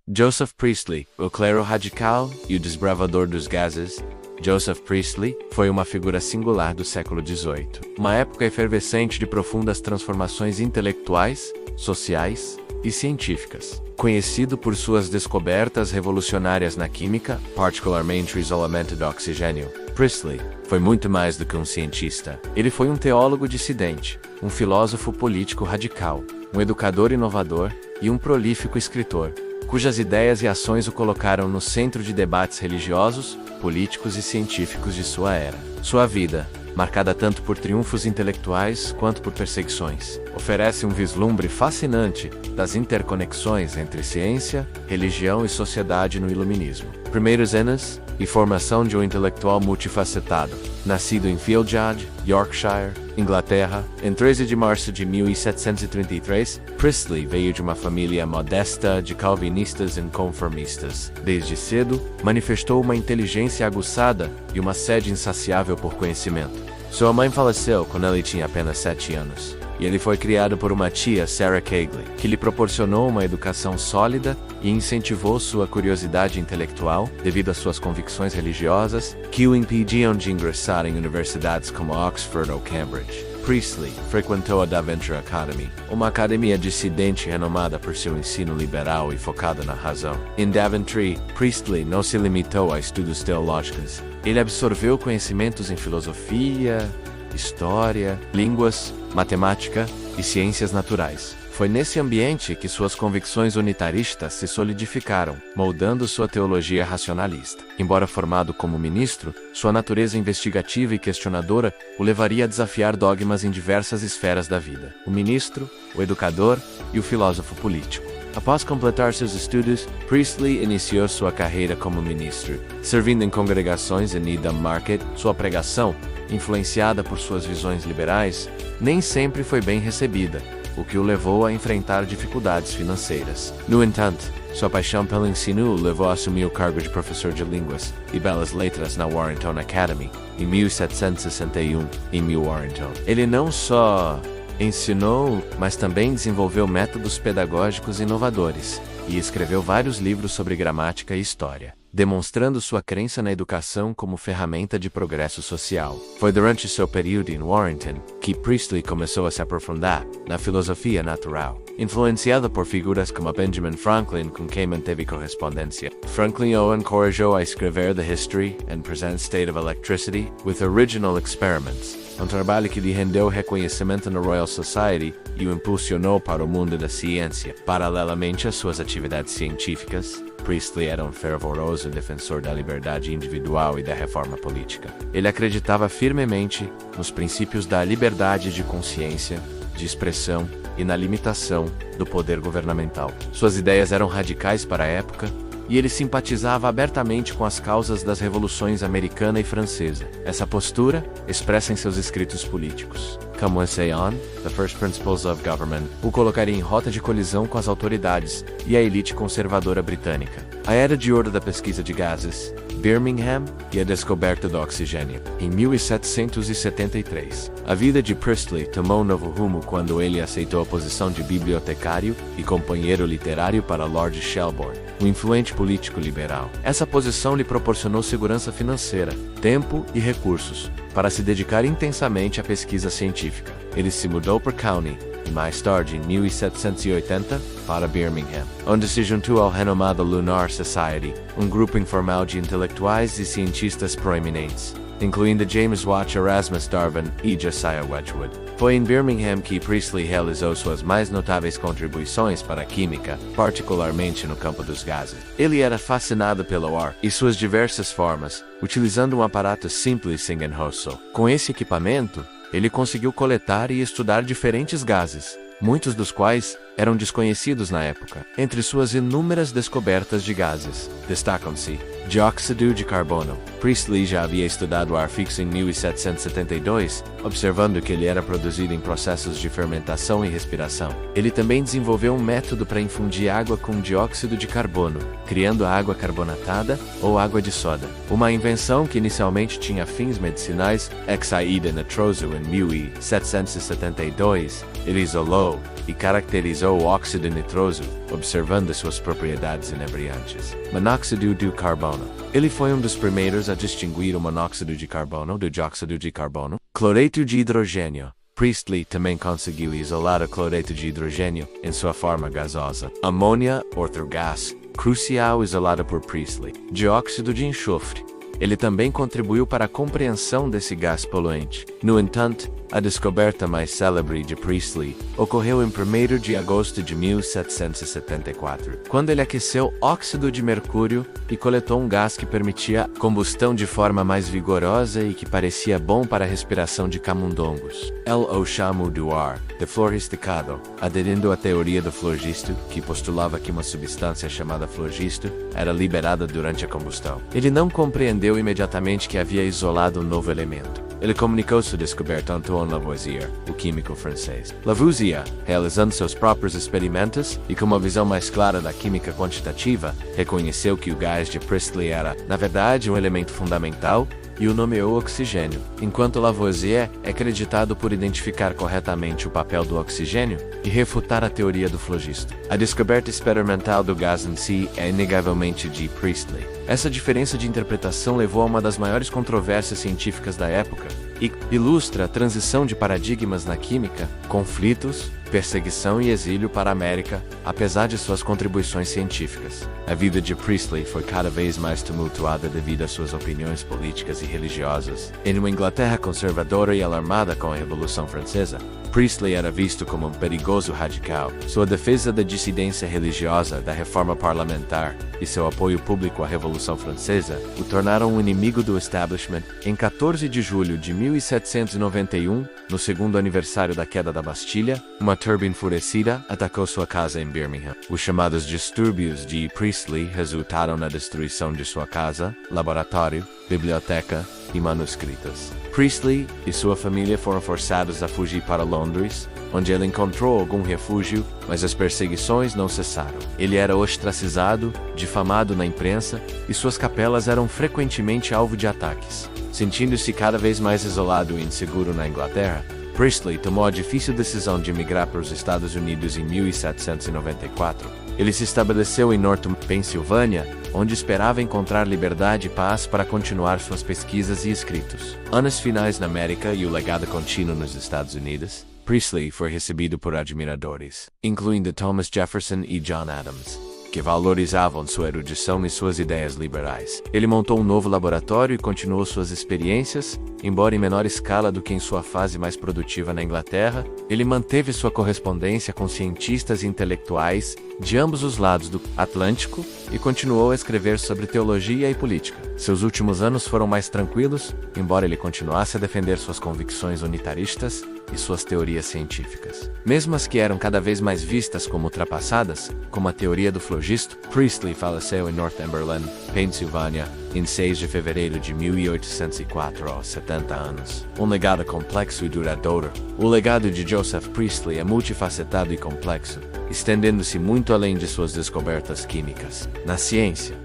Joseph Priestley, o clero radical e o desbravador dos gases. Joseph Priestley foi uma figura singular do século XVIII, uma época efervescente de profundas transformações intelectuais, sociais e científicas. Conhecido por suas descobertas revolucionárias na química, particularmente o isolamento do oxigênio, Priestley foi muito mais do que um cientista. Ele foi um teólogo dissidente, um filósofo político radical, um educador inovador e um prolífico escritor, cujas ideias e ações o colocaram no centro de debates religiosos, políticos e científicos de sua era. Sua vida, marcada tanto por triunfos intelectuais quanto por perseguições, oferece um vislumbre fascinante das interconexões entre ciência, religião e sociedade no Iluminismo. Primeiros anos e formação de um intelectual multifacetado. Nascido em Fieldjade, Yorkshire, Inglaterra, em 13 de março de 1733, Priestley veio de uma família modesta de calvinistas e conformistas. Desde cedo, manifestou uma inteligência aguçada e uma sede insaciável por conhecimento. Sua mãe faleceu quando ele tinha apenas 7 anos, e ele foi criado por uma tia, Sarah Kegley, que lhe proporcionou uma educação sólida e incentivou sua curiosidade intelectual devido às suas convicções religiosas, que o impediam de ingressar em universidades como Oxford ou Cambridge. Priestley frequentou a Daventry Academy, uma academia dissidente renomada por seu ensino liberal e focado na razão. Em Daventry, Priestley não se limitou a estudos teológicos. Ele absorveu conhecimentos em filosofia, história, línguas, matemática e ciências naturais. Foi nesse ambiente que suas convicções unitaristas se solidificaram, moldando sua teologia racionalista. Embora formado como ministro, sua natureza investigativa e questionadora o levaria a desafiar dogmas em diversas esferas da vida: o ministro, o educador e o filósofo político. Após completar seus estudos, Priestley iniciou sua carreira como ministro, servindo em congregações em Needham Market. Sua pregação, influenciada por suas visões liberais, nem sempre foi bem recebida, o que o levou a enfrentar dificuldades financeiras. No entanto, sua paixão pelo ensino o levou a assumir o cargo de professor de línguas e belas letras na Warrington Academy, em 1761, em New Warrington. Ele não só ensinou, mas também desenvolveu métodos pedagógicos inovadores e escreveu vários livros sobre gramática e história, demonstrando sua crença na educação como ferramenta de progresso social. Foi durante seu período em Warrington que Priestley começou a se aprofundar na filosofia natural, influenciado por figuras como Benjamin Franklin, com quem manteve correspondência. Franklin o encorajou a escrever The History and Present State of Electricity with Original Experiments, um trabalho que lhe rendeu reconhecimento na Royal Society e o impulsionou para o mundo da ciência. Paralelamente às suas atividades científicas, Priestley era um fervoroso defensor da liberdade individual e da reforma política. Ele acreditava firmemente nos princípios da liberdade de consciência, de expressão e na limitação do poder governamental. Suas ideias eram radicais para a época, e ele simpatizava abertamente com as causas das revoluções americana e francesa. Essa postura expressa em seus escritos políticos, como o Essay on The First Principles of Government, o colocaria em rota de colisão com as autoridades e a elite conservadora britânica. A era de ouro da pesquisa de gases, Birmingham e a descoberta do oxigênio, em 1773. A vida de Priestley tomou um novo rumo quando ele aceitou a posição de bibliotecário e companheiro literário para Lord Shelburne, um influente político liberal. Essa posição lhe proporcionou segurança financeira, tempo e recursos para se dedicar intensamente à pesquisa científica. Ele se mudou para County e mais tarde, em 1780, para Birmingham, onde se juntou ao renomado Lunar Society, um grupo informal de intelectuais e cientistas proeminentes, incluindo James Watt, Erasmus Darwin e Josiah Wedgwood. Foi em Birmingham que Priestley realizou suas mais notáveis contribuições para a química, particularmente no campo dos gases. Ele era fascinado pelo ar e suas diversas formas, utilizando um aparato simples e enganoso. Com esse equipamento, ele conseguiu coletar e estudar diferentes gases, muitos dos quais eram desconhecidos na época. Entre suas inúmeras descobertas de gases, destacam-se dióxido de carbono. Priestley já havia estudado o ar fixo em 1772, observando que ele era produzido em processos de fermentação e respiração. Ele também desenvolveu um método para infundir água com dióxido de carbono, criando a água carbonatada ou água de soda. Uma invenção que inicialmente tinha fins medicinais, hexaída nitroso em 1772, ele isolou e caracterizou utilizou o óxido nitroso, observando suas propriedades inebriantes. Monóxido de carbono. Ele foi um dos primeiros a distinguir o monóxido de carbono do dióxido de carbono. Cloreto de hidrogênio. Priestley também conseguiu isolar o cloreto de hidrogênio em sua forma gasosa. Amônia, outro gás, crucial isolado por Priestley. Dióxido de enxofre. Ele também contribuiu para a compreensão desse gás poluente. No entanto, a descoberta mais célebre de Priestley ocorreu em 1º de agosto de 1774, quando ele aqueceu óxido de mercúrio e coletou um gás que permitia combustão de forma mais vigorosa e que parecia bom para a respiração de camundongos. L.O. chamou do ar de florhisticado, aderindo à teoria do flogisto, que postulava que uma substância chamada flogisto era liberada durante a combustão. Ele não compreendeu imediatamente que havia isolado um novo elemento. Ele comunicou sua descoberta a Antoine Lavoisier, o químico francês. Lavoisier, realizando seus próprios experimentos e com uma visão mais clara da química quantitativa, reconheceu que o gás de Priestley era, na verdade, um elemento fundamental e o nomeou oxigênio, enquanto Lavoisier é acreditado por identificar corretamente o papel do oxigênio e refutar a teoria do flogisto. A descoberta experimental do gás em si é inegavelmente de Priestley. Essa diferença de interpretação levou a uma das maiores controvérsias científicas da época e ilustra a transição de paradigmas na química, conflitos, perseguição e exílio para a América, apesar de suas contribuições científicas. A vida de Priestley foi cada vez mais tumultuada devido às suas opiniões políticas e religiosas. Em uma Inglaterra conservadora e alarmada com a Revolução Francesa, Priestley era visto como um perigoso radical. Sua defesa da dissidência religiosa, da reforma parlamentar e seu apoio público à Revolução Francesa o tornaram um inimigo do establishment. Em 14 de julho de 1791, no segundo aniversário da queda da Bastilha, uma turba enfurecida atacou sua casa em Birmingham. Os chamados distúrbios de Priestley resultaram na destruição de sua casa, laboratório, biblioteca e manuscritos. Priestley e sua família foram forçados a fugir para Londres, onde ele encontrou algum refúgio, mas as perseguições não cessaram. Ele era ostracizado, difamado na imprensa, e suas capelas eram frequentemente alvo de ataques. Sentindo-se cada vez mais isolado e inseguro na Inglaterra, Priestley tomou a difícil decisão de emigrar para os Estados Unidos em 1794. Ele se estabeleceu em Norton, Pensilvânia, onde esperava encontrar liberdade e paz para continuar suas pesquisas e escritos. Anos finais na América e o legado contínuo nos Estados Unidos, Priestley foi recebido por admiradores, incluindo Thomas Jefferson e John Adams, que valorizavam sua erudição e suas ideias liberais. Ele montou um novo laboratório e continuou suas experiências, embora em menor escala do que em sua fase mais produtiva na Inglaterra. Ele manteve sua correspondência com cientistas e intelectuais de ambos os lados do Atlântico e continuou a escrever sobre teologia e política. Seus últimos anos foram mais tranquilos, embora ele continuasse a defender suas convicções unitaristas e suas teorias científicas. Mesmo as que eram cada vez mais vistas como ultrapassadas, como a teoria do flogisto, Priestley faleceu em Northumberland, Pensilvânia, em 6 de fevereiro de 1804, aos 70 anos. Um legado complexo e duradouro. O legado de Joseph Priestley é multifacetado e complexo, estendendo-se muito além de suas descobertas químicas. Na ciência,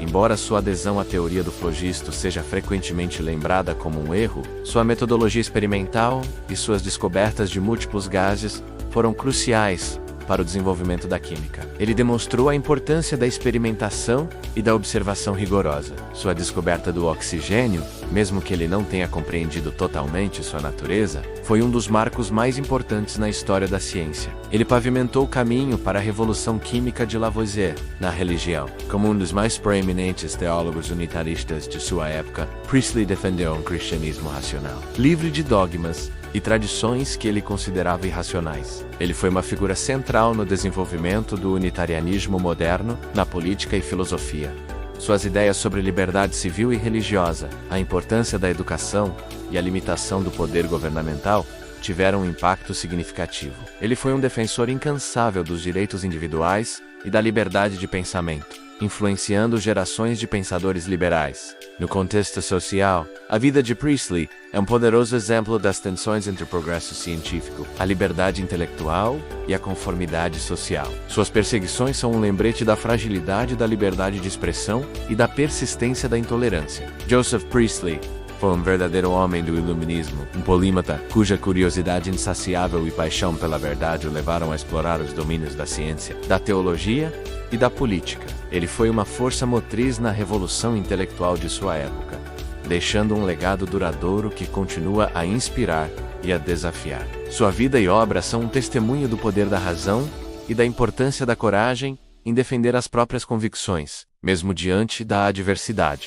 embora sua adesão à teoria do flogisto seja frequentemente lembrada como um erro, sua metodologia experimental e suas descobertas de múltiplos gases foram cruciais para o desenvolvimento da química. Ele demonstrou a importância da experimentação e da observação rigorosa. Sua descoberta do oxigênio, mesmo que ele não tenha compreendido totalmente sua natureza, foi um dos marcos mais importantes na história da ciência. Ele pavimentou o caminho para a revolução química de Lavoisier na religião. Como um dos mais proeminentes teólogos unitaristas de sua época, Priestley defendeu um cristianismo racional, livre de dogmas e tradições que ele considerava irracionais. Ele foi uma figura central no desenvolvimento do unitarianismo moderno, na política e filosofia. Suas ideias sobre liberdade civil e religiosa, a importância da educação e a limitação do poder governamental tiveram um impacto significativo. Ele foi um defensor incansável dos direitos individuais e da liberdade de pensamento, influenciando gerações de pensadores liberais. No contexto social, a vida de Priestley é um poderoso exemplo das tensões entre o progresso científico, a liberdade intelectual e a conformidade social. Suas perseguições são um lembrete da fragilidade da liberdade de expressão e da persistência da intolerância. Joseph Priestley Foi um verdadeiro homem do iluminismo, um polímata, cuja curiosidade insaciável e paixão pela verdade o levaram a explorar os domínios da ciência, da teologia e da política. Ele foi uma força motriz na revolução intelectual de sua época, deixando um legado duradouro que continua a inspirar e a desafiar. Sua vida e obra são um testemunho do poder da razão e da importância da coragem em defender as próprias convicções, mesmo diante da adversidade.